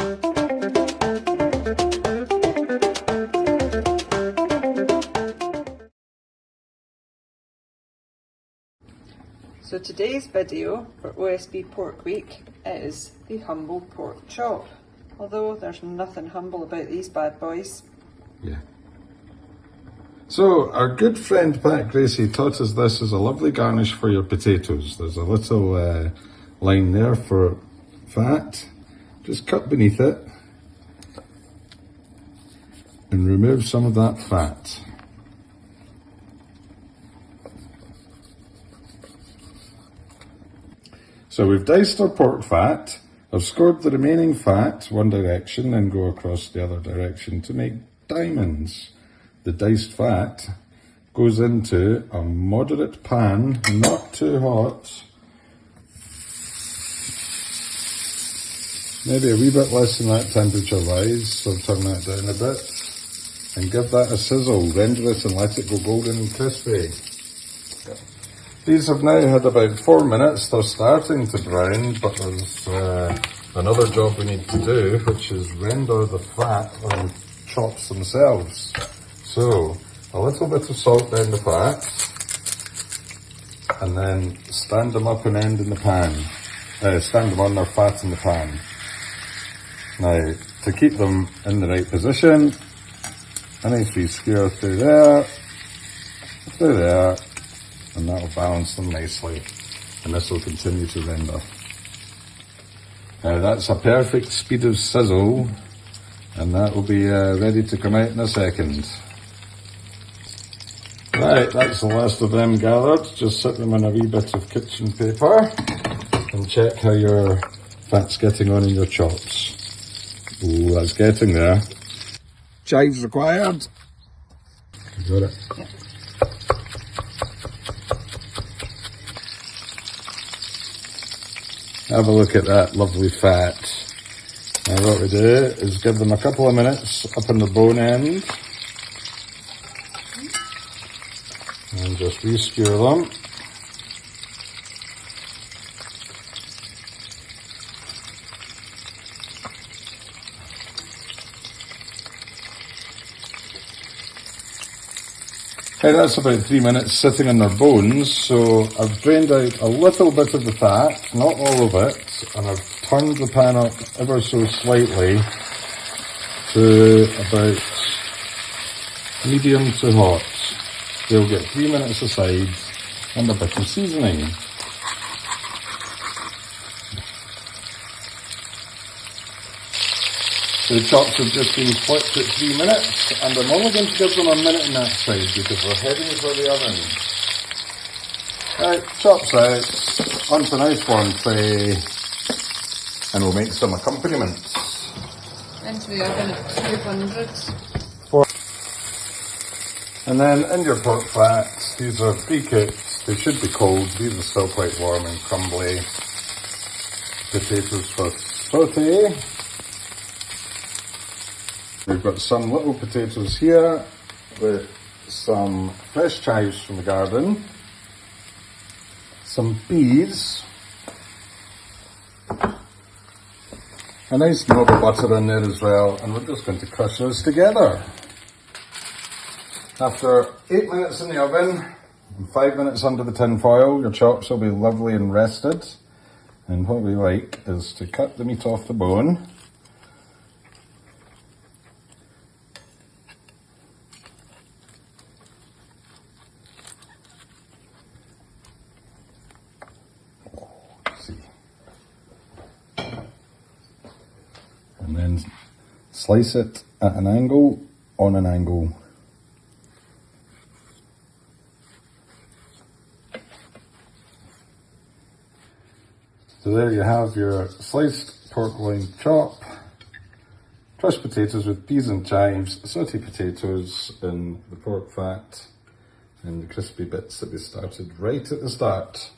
So today's video for OSB Pork Week is the humble pork chop. Although there's nothing humble about these bad boys. Yeah. So our good friend Pat Gracie taught us this as a lovely garnish for your potatoes. There's a little line there for fat. Just cut beneath it and remove some of that fat. So we've diced our pork fat. I've scored the remaining fat one direction and go across the other direction to make diamonds. The diced fat goes into a moderate pan, not too hot. Maybe a wee bit less than that temperature-wise, so turn that down a bit. And give that a sizzle, render it and let it go golden and crispy. These have now had about 4 minutes. They're starting to brown, but there's another job we need to do, which is render the fat on the chops themselves. So, a little bit of salt down the fat, and then stand them up and end in the pan. Stand them on their fat in the pan. Now, to keep them in the right position, a nice wee skewer through there, and that will balance them nicely, and this will continue to render. Now that's a perfect speed of sizzle, and that will be ready to come out in a second. Right, that's the last of them gathered. Just sit them in a wee bit of kitchen paper and check how your fat's getting on in your chops. Ooh, that's getting there. Chives required. You got it? Yeah. Have a look at that lovely fat. Now what we do is give them a couple of minutes up on the bone end and just re-skewer them. Okay, that's about 3 minutes sitting on their bones, so I've drained out a little bit of the fat, not all of it, and I've turned the pan up ever so slightly to about medium to hot. They'll get 3 minutes aside and a bit of seasoning. The chops have just been flipped at 3 minutes, and I'm only going to give them a minute in that side because we're heading for the oven. Right, chops out, onto a nice warm tray, and we'll make some accompaniments. Into the oven at 200. And then in your pork fat, these are pre-cooked, they should be cold, these are still quite warm and crumbly. Potatoes for saute. We've got some little potatoes here with some fresh chives from the garden, some peas, a nice knob of butter in there as well, and we're just going to crush those together. After 8 minutes in the oven and 5 minutes under the tin foil, your chops will be lovely and rested. And what we like is to cut the meat off the bone. And then slice it at an angle, on an angle. So there you have your sliced pork loin chop, crushed potatoes with peas and chives, sauté potatoes in the pork fat, and the crispy bits that we started right at the start.